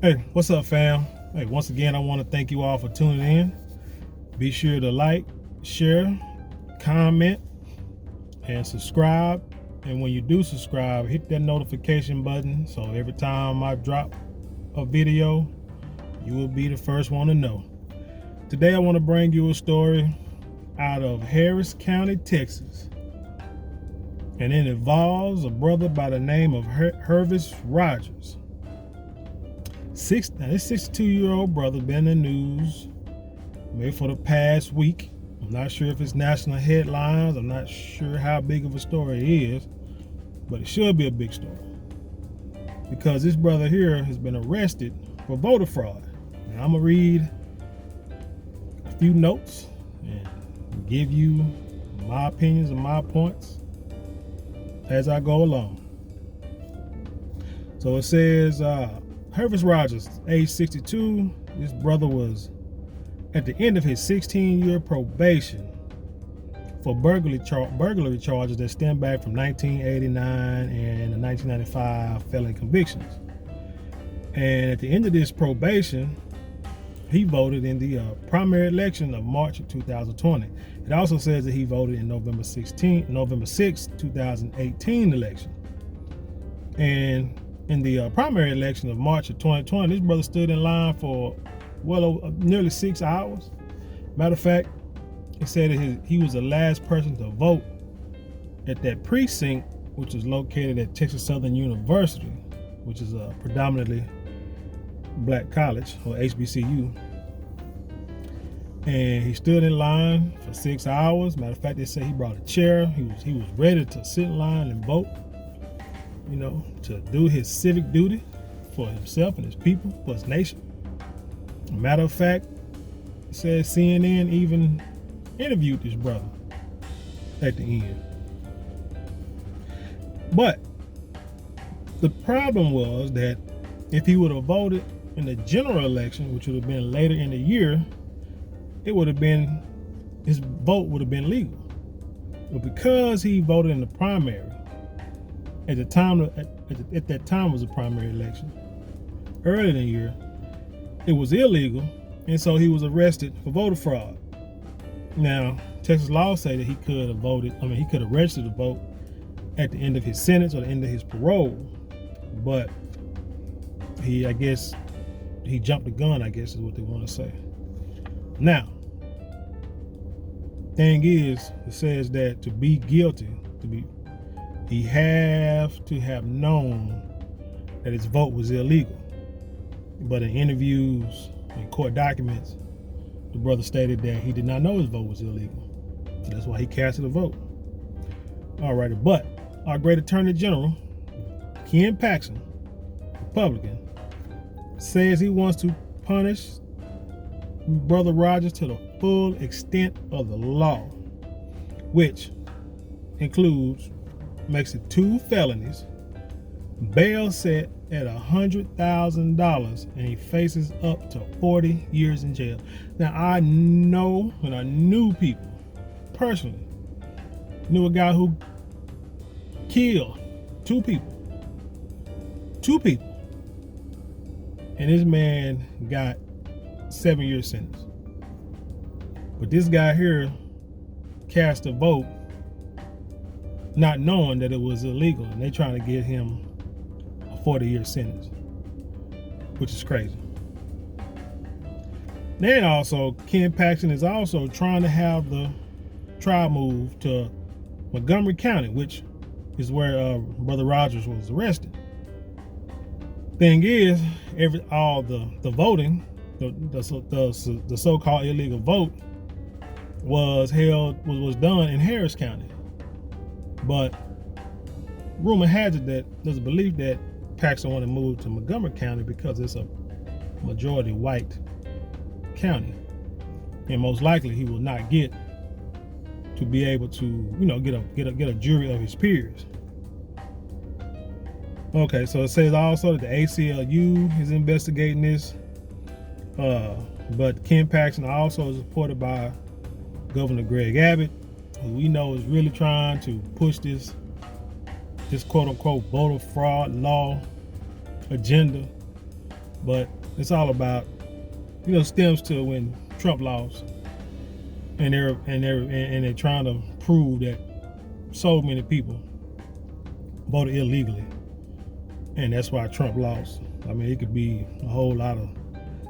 Hey, what's up, fam? Hey, once again, I want to thank you all for tuning in. Be sure to like, share, comment, and subscribe. And when you do subscribe, hit that notification button so every time I drop a video, you will be the first one to know. Today, I want to bring you a story out of Harris County, Texas. And it involves a brother by the name of Hervis Rogers. This 62-year-old brother been in the news maybe for the past week. I'm not sure if it's national headlines. I'm not sure how big of a story it is, but it should be a big story because this brother here has been arrested for voter fraud. Now, I'm gonna read a few notes and give you my opinions and my points as I go along. So it says, Hervis Rogers, age 62. This brother was at the end of his 16-year probation for burglary charges that stem back from 1989 and the 1995 felony convictions. And at the end of this probation, he voted in the primary election of March of 2020. It also says that he voted in November 6, 2018 election. And in the primary election of March of 2020, this brother stood in line for nearly 6 hours. Matter of fact, it said that he was the last person to vote at that precinct, which is located at Texas Southern University, which is a predominantly black college, or HBCU. And he stood in line for 6 hours. Matter of fact, they said he brought a chair. He was ready to sit in line and vote, to do his civic duty for himself and his people, for his nation. Matter of fact, it says CNN even interviewed this brother at the end. But the problem was that if he would have voted in the general election, which would have been later in the year, his vote would have been legal. But because he voted in the primary, at that time was a primary election, earlier in the year, it was illegal, and so he was arrested for voter fraud. Now, Texas law say that he could have registered to vote at the end of his sentence or the end of his parole, but he jumped the gun, I guess is what they want to say. Now, thing is, it says that to be guilty, he have to have known that his vote was illegal. But in interviews and court documents, the brother stated that he did not know his vote was illegal. So that's why he casted a vote. Alrighty, but our great Attorney General, Ken Paxton, Republican, says he wants to punish Brother Rogers to the full extent of the law, which makes it 2 felonies, bail set at $100,000, and he faces up to 40 years in jail. Now, I know, and I knew people personally, knew a guy who killed 2 people, and this man got 7-year sentence. But this guy here cast a vote not knowing that it was illegal, and they trying to get him a 40-year sentence, which is crazy. Then also, Ken Paxton is also trying to have the trial moved to Montgomery County, which is where Brother Rogers was arrested. Thing is, all the voting, the so-called illegal vote was done in Harris County. But rumor has it that there's a belief that Paxton wanted to move to Montgomery County because it's a majority white county, and most likely he will not get to be able to get a jury of his peers. Okay, so it says also that the ACLU is investigating this, but Ken Paxton also is supported by Governor Greg Abbott, who we know is really trying to push this quote-unquote voter fraud law agenda But it's all about, stems to when Trump lost, and they're trying to prove that so many people voted illegally, and that's why Trump lost. I mean, it could be a whole lot of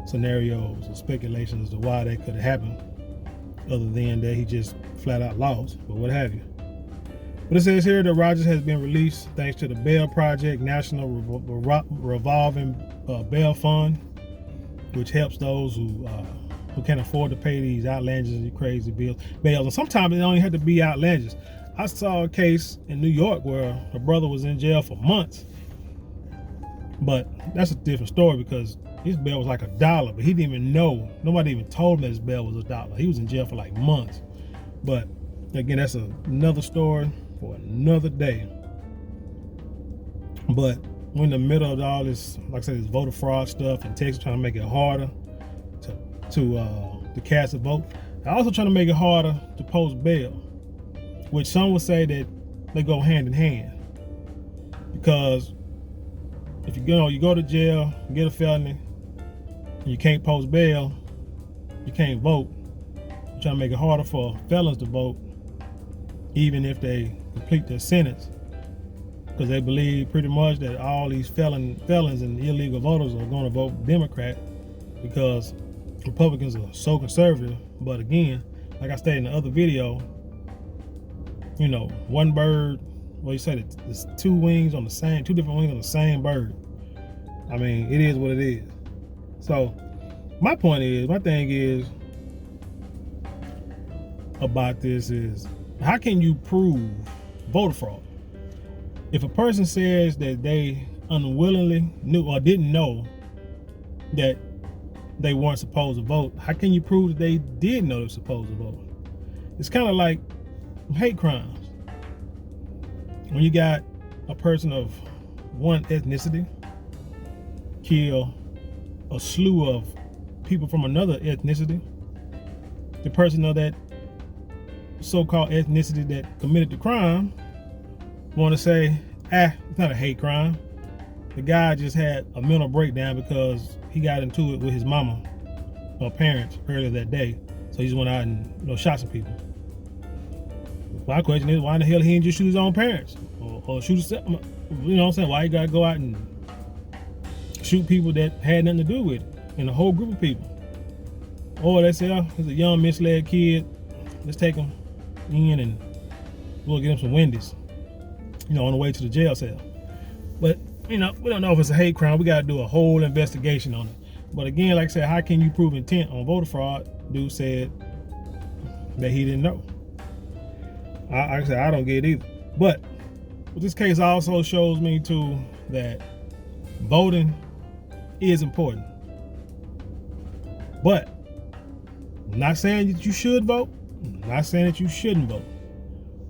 scenarios or speculations as to why that could have happened, other than that he just flat out lost, but what have you. But it says here that Rogers has been released thanks to the Bail Project National Revolving Bail Fund, which helps those who can't afford to pay these outlandish, crazy bails. And sometimes it don't even have to be outlandish. I saw a case in New York where a brother was in jail for months, but that's a different story because his bail was like $1, but he didn't even know. Nobody even told him that his bail was $1. He was in jail for like months. But again, that's another story for another day. But we're in the middle of all this, like I said, this voter fraud stuff, and Texas trying to make it harder to cast a vote. They're also trying to make it harder to post bail, which some would say that they go hand in hand. Because if you go to jail, get a felony, and you can't post bail, you can't vote. You're trying to make it harder for felons to vote, even if they complete their sentence, because they believe pretty much that all these felons and illegal voters are going to vote Democrat because Republicans are so conservative. But again, like I stated in the other video, one bird, well, you said it's two different wings on the same bird. I mean, it is what it is. So my thing is about this is, how can you prove voter fraud? If a person says that they unwillingly knew or didn't know that they weren't supposed to vote, how can you prove that they did know they were supposed to vote? It's kind of like hate crimes. When you got a person of one ethnicity kill a slew of people from another ethnicity, the person of that so-called ethnicity that committed the crime want to say, it's not a hate crime. The guy just had a mental breakdown because he got into it with his mama or parents earlier that day, so he just went out and shot some people. My question is, why in the hell he didn't just shoot his own parents or shoot himself? You know what I'm saying? Why you gotta go out and shoot people that had nothing to do with it, and a whole group of people? Or they say, he's a young misled kid, let's take him in and we'll get him some Wendy's, on the way to the jail cell. But we don't know if it's a hate crime. We got to do a whole investigation on it. But again, like I said, how can you prove intent on voter fraud? Dude said that he didn't know. I said, I don't get it either. But this case also shows me too that voting is important. But I'm not saying that you should vote. I'm not saying that you shouldn't vote.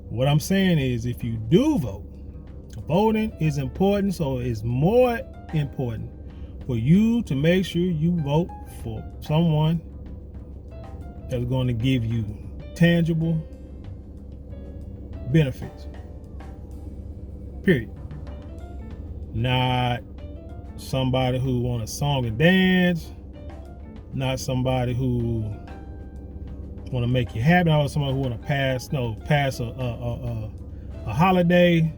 What I'm saying is, if you do vote, voting is important, so it's more important for you to make sure you vote for someone that's going to give you tangible benefits. Period. Not somebody who want a song and dance, not somebody who want to make you happy, or somebody who want to pass a holiday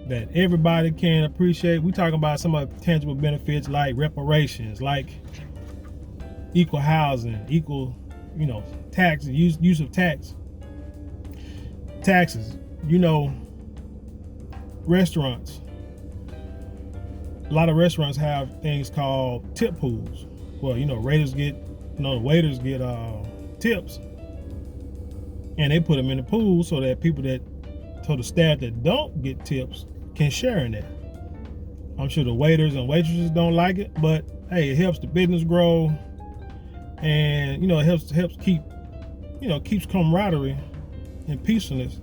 that everybody can appreciate. We talking about some of the tangible benefits like reparations, like equal housing, equal, taxes, use of taxes. Restaurants. A lot of restaurants have things called tip pools. Well, waiters get tips, and they put them in the pool so that the staff that don't get tips can share in that. I'm sure the waiters and waitresses don't like it, but hey, it helps the business grow, and it helps keeps camaraderie and peacefulness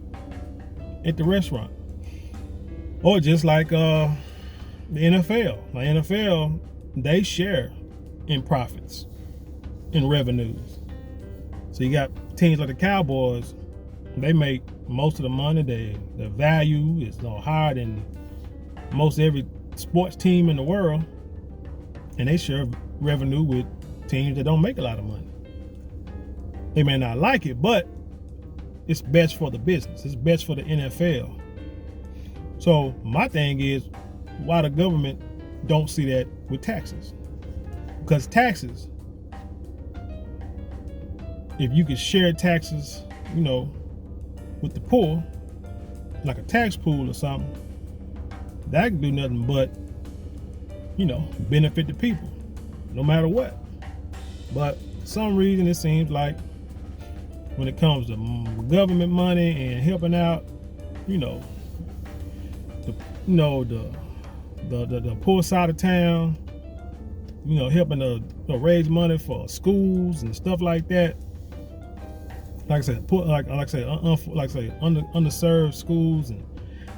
at the restaurant. Or just like the NFL. Like NFL, they share in profits, in revenues. So you got teams like the Cowboys, they make most of the money. Their value is higher than most every sports team in the world. and they share revenue with teams that don't make a lot of money. They may not like it, but it's best for the business. It's best for the NFL. So my thing is, why the government don't see that with taxes? Because taxes, if you could share taxes, with the poor, like a tax pool or something, that can do nothing but, benefit the people, no matter what. But for some reason, it seems like when it comes to government money and helping out, the poor side of town, helping to raise money for schools and stuff like that. Like I said, underserved schools and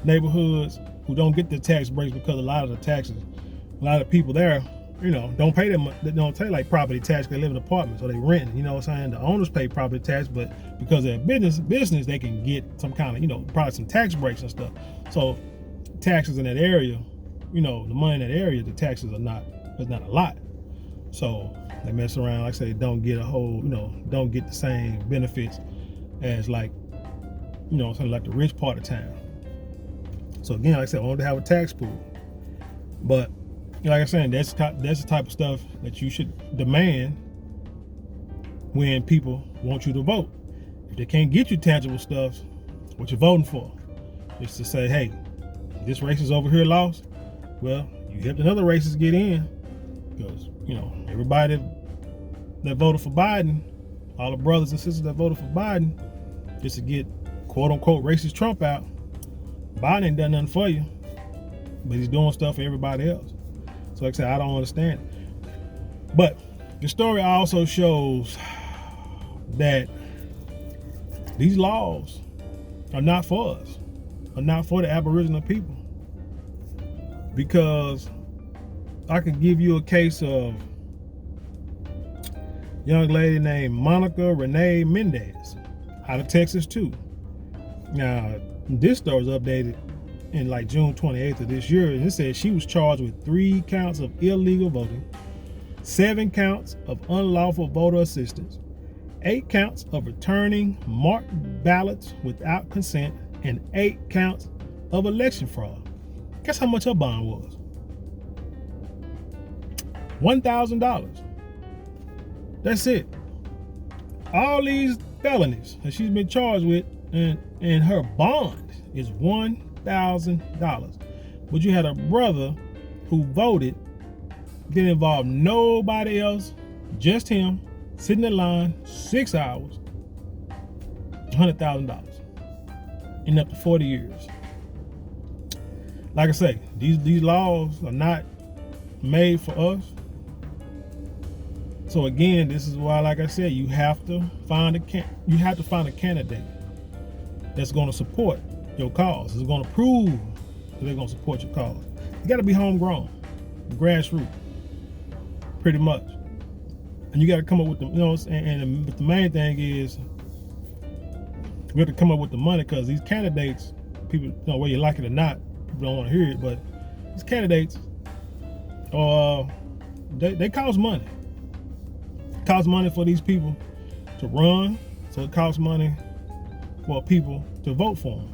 neighborhoods who don't get the tax breaks because a lot of the people there, don't pay them. They don't pay like property tax. They live in apartments or they rent. The owners pay property tax, but because they're business, they can get some kind of, probably some tax breaks and stuff. So taxes in that area, the money in that area, the taxes are not a lot. So they mess around, like I say, don't get don't get the same benefits as like the rich part of town. So again, like I said, I wanted to have a tax pool, but like I said, that's the type of stuff that you should demand when people want you to vote. If they can't get you tangible stuff, what you're voting for is to say, hey, this racist over here lost. Well, you helped another racist get in, because everybody that voted for Biden, all the brothers and sisters that voted for Biden, just to get quote unquote racist Trump out. Biden ain't done nothing for you, but he's doing stuff for everybody else. So like I said, I don't understand it. But the story also shows that these laws are not for us, are not for the Aboriginal people. Because I can give you a case of a young lady named Renee Mendes out of Texas too. Now, this story was updated in like June 28th of this year, and it says she was charged with 3 counts of illegal voting, 7 counts of unlawful voter assistance, 8 counts of returning marked ballots without consent, and 8 counts of election fraud. Guess how much her bond was? $1,000. That's it. All these felonies that she's been charged with, and her bond is $1,000. But you had a brother who voted, didn't involve nobody else, just him, sitting in line 6 hours, $100,000 in up to 40 years. Like I say, these laws are not made for us. So again, this is why, like I said, you have to find a candidate that's going to support your cause. It's going to prove that they're going to support your cause. You got to be homegrown, grassroots, pretty much. And you got to come up with the, and the main thing is we have to come up with the money, because these candidates, people, whether you like it or not, people don't want to hear it, but these candidates, they cost money. It costs money for these people to run, so it costs money for people to vote for them.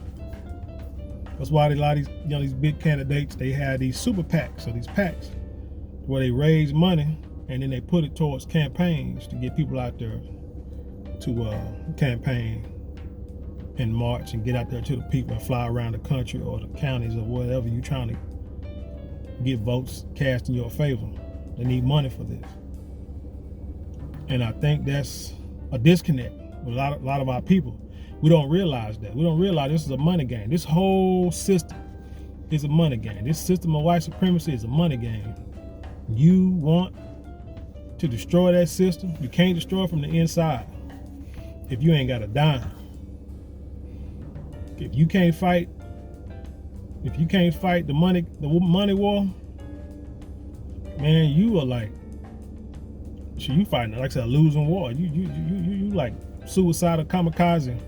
That's why a lot of these big candidates, they have these super PACs, or these PACs, where they raise money and then they put it towards campaigns to get people out there to campaign and march and get out there to the people and fly around the country or the counties or whatever you're trying to get votes cast in your favor. They need money for this. And I think that's a disconnect with a lot of our people. We don't realize that. We don't realize this is a money game. This whole system is a money game. This system of white supremacy is a money game. You want to destroy that system, you can't destroy it from the inside if you ain't got a dime. If you can't fight the money war, man, you are like, you fighting, like I said, a losing war. You like suicidal kamikaze,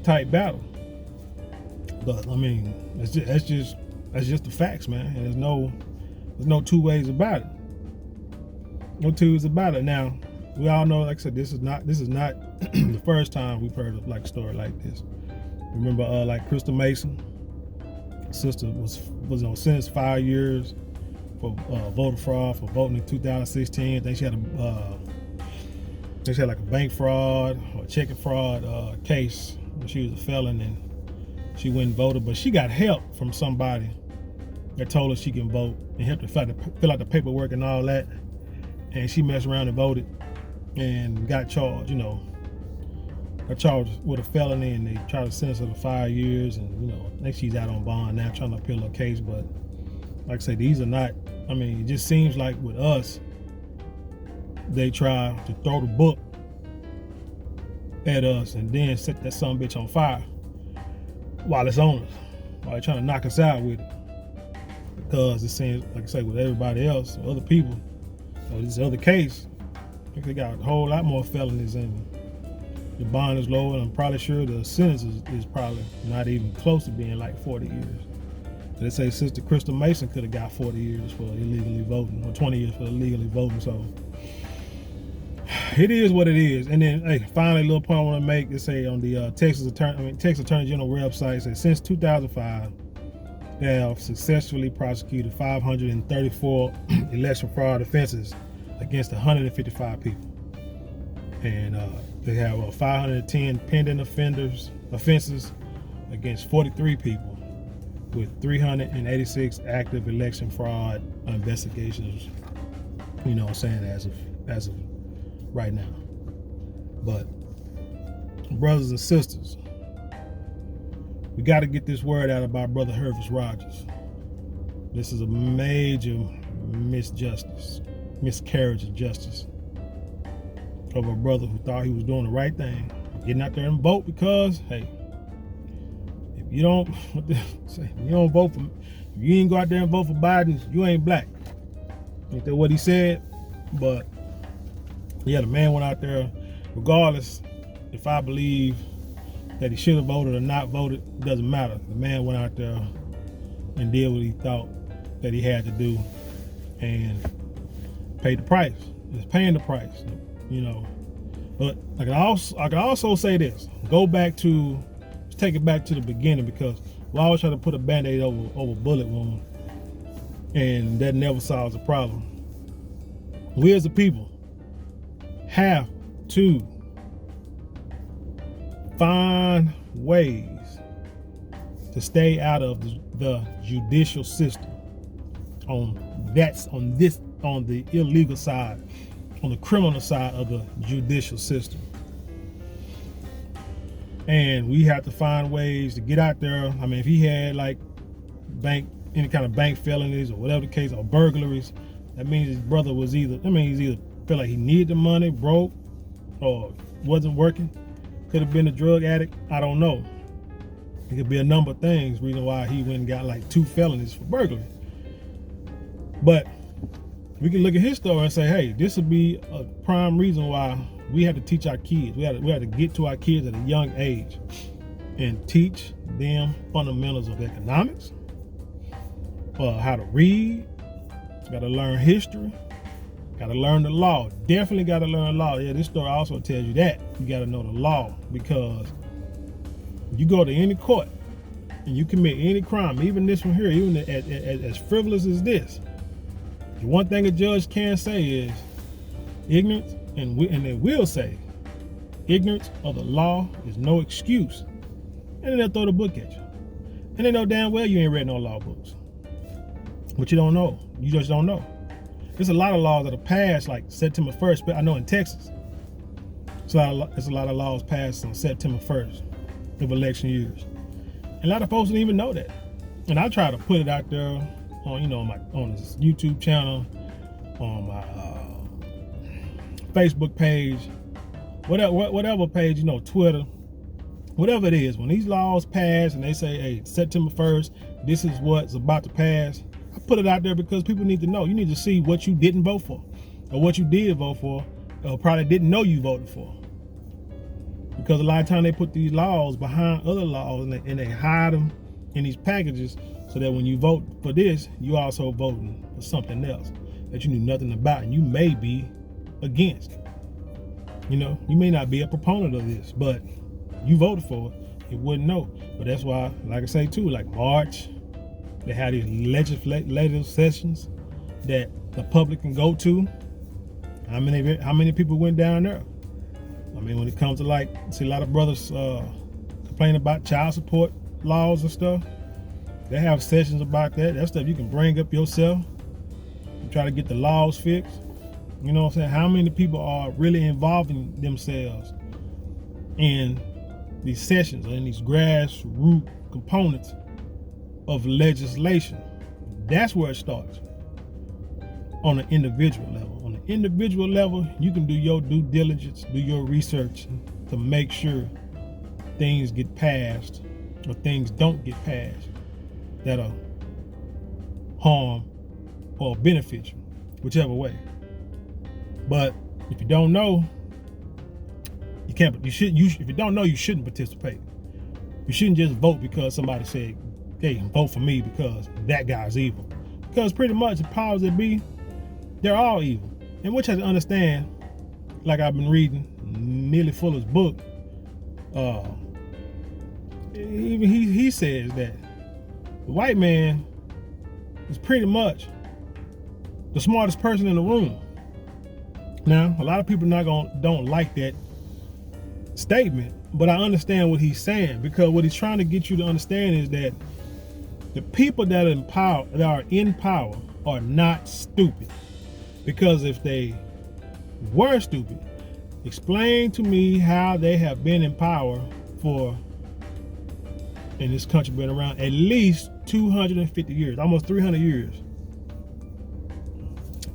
type battle. But I mean, that's just the facts, man. And there's no There's no two ways about it. No two ways about it. Now, we all know, like I said, this is not the first time we've heard of like a story like this. Remember, like Crystal Mason, sister was sentenced 5 years for voter fraud for voting in 2016. I think she had like a bank fraud or checking fraud case when she was a felon, and she went and voted, but she got help from somebody that told her she can vote and helped her fill out the paperwork and all that. And she messed around and voted and got charged, got charged with a felony, and they tried to sentence her to 5 years. And, I think she's out on bond now trying to appeal her case. But like I say, these are not, it just seems like with us, they try to throw the book at us and then set that son bitch on fire while it's on us, while they're trying to knock us out with it. Because it seems, like I say, with everybody else, or other people, or this other case, I think they got a whole lot more felonies, and the bond is low, and I'm probably sure the sentence is probably not even close to being like 40 years. They say Sister Crystal Mason could have got 40 years for illegally voting, or 20 years for illegally voting. So it is what it is. And then, hey, finally, a little point I want to make. They say on the Texas Attorney General website, says since 2005, they have successfully prosecuted 534 election fraud offenses against 155 people, and they have 510 pending offenses against 43 people, with 386 active election fraud investigations. Saying as of right now. But brothers and sisters, we got to get this word out about Brother Hervis Rogers. This is a major miscarriage of justice of a brother who thought he was doing the right thing, getting out there and vote, because, hey, if you don't vote for, if you ain't go out there and vote for Biden, you ain't black. Ain't that what he said? But yeah, the man went out there, regardless if I believe that he should have voted or not voted, it doesn't matter. The man went out there and did what he thought that he had to do and paid the price. He's paying the price, But I can also say this: let's take it back to the beginning, because we always try to put a band-aid over a bullet wound, and that never solves the problem. We as a people have to find ways to stay out of the judicial system on the illegal side, on the criminal side of the judicial system. And we have to find ways to get out there. If he had like any kind of bank felonies or whatever the case, or burglaries, that means his brother was he's either felt like he needed the money, broke, or wasn't working. Could have been a drug addict. I don't know. It could be a number of things, reason why he went and got like 2 felonies for burglary. But we can look at his story and say, hey, this would be a prime reason why we had to teach our kids. We had to get to our kids at a young age and teach them fundamentals of economics, how to read. Got to learn history. Got to learn the law. Definitely got to learn law. Yeah, this story also tells you that. You got to know the law, because you go to any court and you commit any crime, even this one here, even as frivolous as this, the one thing a judge can say is ignorance, and they will say ignorance of the law is no excuse. And then they'll throw the book at you. And they know damn well you ain't read no law books. But you don't know. You just don't know. There's a lot of laws that are passed like September 1st, but I know in Texas, there's a lot of laws passed on September 1st of election years. And a lot of folks don't even know that. And I try to put it out there on, on this YouTube channel, on my Facebook page, whatever page, Twitter, whatever it is. When these laws pass and they say, hey, September 1st, this is what's about to pass, I put it out there because people need to know. You need to see what you didn't vote for, or what you did vote for, or probably didn't know you voted for. Because a lot of times they put these laws behind other laws, and they hide them in these packages so that when you vote for this, you also voting for something else that you knew nothing about and you may be against. You know, you may not be a proponent of this, but you voted for it. You wouldn't know. But that's why, like I say too, like March, they have these legislative sessions that the public can go to. How many people went down there? I mean, when it comes to like, see a lot of brothers complain about child support laws and stuff. They have sessions about that. That's stuff you can bring up yourself and try to get the laws fixed. You know what I'm saying? How many people are really involving themselves in these sessions or in these grassroots components of legislation? That's where it starts. On an individual level. On an individual level, you can do your due diligence, do your research to make sure things get passed or things don't get passed that are harm or benefit you, whichever way. But if you don't know, you can't. If you don't know, you shouldn't participate. You shouldn't just vote because somebody said, "Hey, vote for me because that guy's evil." Because pretty much the powers that be, they're all evil. And which I understand, like I've been reading Neely Fuller's book. Even he says that the white man is pretty much the smartest person in the room. Now, a lot of people don't like that statement, but I understand what he's saying, because what he's trying to get you to understand is that the people that are in power are not stupid. Because if they were stupid, explain to me how they have been in power for, in this country, been around at least 250 years, almost 300 years.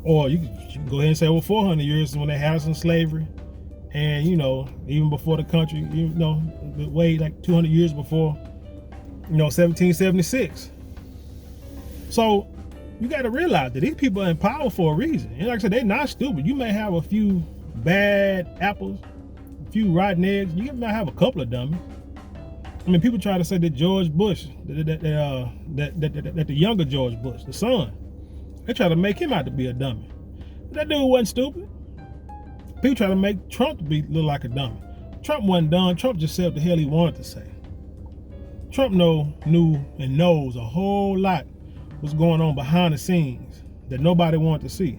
Or you can go ahead and say, well, 400 years is when they had some slavery. And, you know, even before the country, you know, way like 200 years before, you know, 1776. So you got to realize that these people are in power for a reason. And like I said, they're not stupid. You may have a few bad apples, a few rotten eggs. You might have a couple of dummies. I mean, people try to say that George Bush, that the younger George Bush, the son, they try to make him out to be a dummy. But that dude wasn't stupid. People try to make Trump look like a dummy. Trump wasn't dumb. Trump just said what the hell he wanted to say. Trump knew and knows a whole lot what's going on behind the scenes that nobody wanted to see.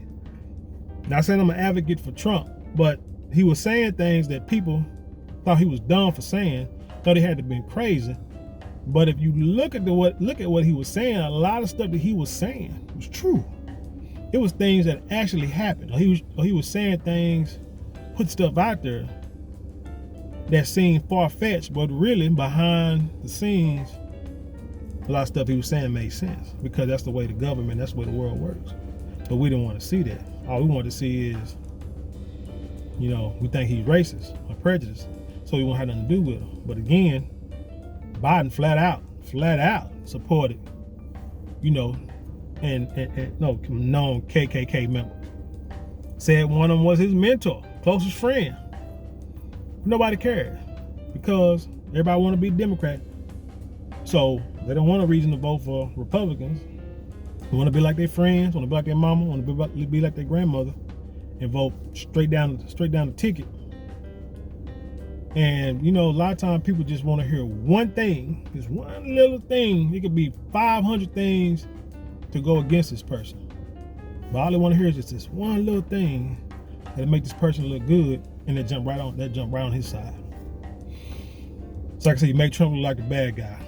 Not saying I'm an advocate for Trump, but he was saying things that people thought he was dumb for saying, thought he had to be crazy. But if you look at what he was saying, a lot of stuff that he was saying was true. It was things that actually happened. Or he was saying things, put stuff out there that seemed far-fetched, but really behind the scenes, a lot of stuff he was saying made sense, because that's the way the government, that's the way the world works. But we didn't want to see that. All we wanted to see is, you know, we think he's racist or prejudiced, so we won't have nothing to do with him. But again, Biden flat out supported, you know, and known KKK member. Said one of them was his mentor, closest friend. Nobody cared, because everybody want to be Democrat. So they don't want a reason to vote for Republicans. They want to be like their friends, want to be like their mama, want to be like their grandmother, and vote straight down the ticket. And you know, a lot of times people just want to hear one thing, just one little thing. It could be 500 things to go against this person, but all they want to hear is just this one little thing that'll make this person look good, and they jump right on his side. So like I said, you make Trump look like the bad guy.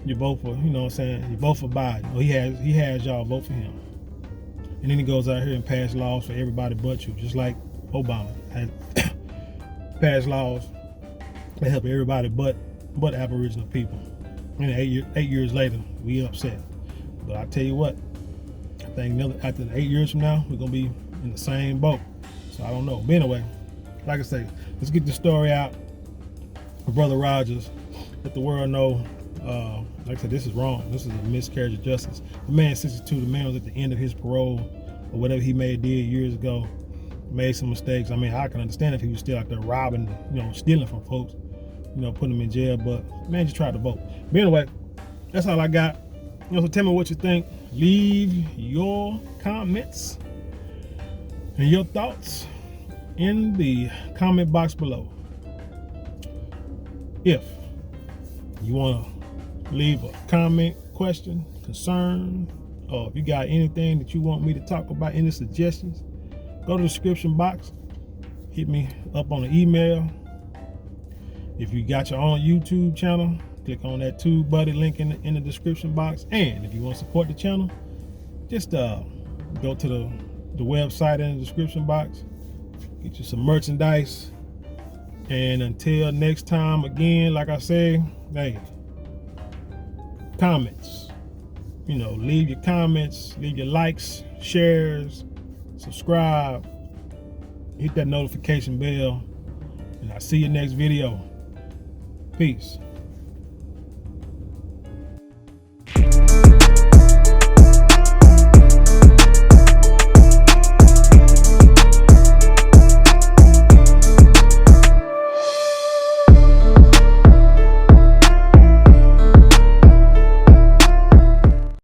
You vote for, you know what I'm saying, you vote for Biden. Well, he has y'all vote for him. And then he goes out here and pass laws for everybody but you, just like Obama had passed laws that help everybody but Aboriginal people. And 8 years later, we upset. But I tell you what, I think after 8 years from now, we're gonna be in the same boat. So I don't know. But anyway, like I say, let's get the story out of Brother Rogers. Let the world know. Like I said, this is wrong. This is a miscarriage of justice. The man 62, the man was at the end of his parole, or whatever he did years ago, made some mistakes. I mean, I can understand if he was still out there robbing, you know, stealing from folks. put them in jail. But man, just try to vote. But anyway, that's all I got. So tell me what you think. Leave your comments and your thoughts in the comment box below. If you want to leave a comment, question, concern, or if you got anything that you want me to talk about, any suggestions, go to the description box. Hit me up on the email. If you got your own YouTube channel, click on that TubeBuddy link in the description box. And if you want to support the channel, just go to the website in the description box. Get you some merchandise. And until next time, again, like I say, hey, comments. Leave your comments, leave your likes, shares, subscribe, hit that notification bell, and I'll see you next video. Peace.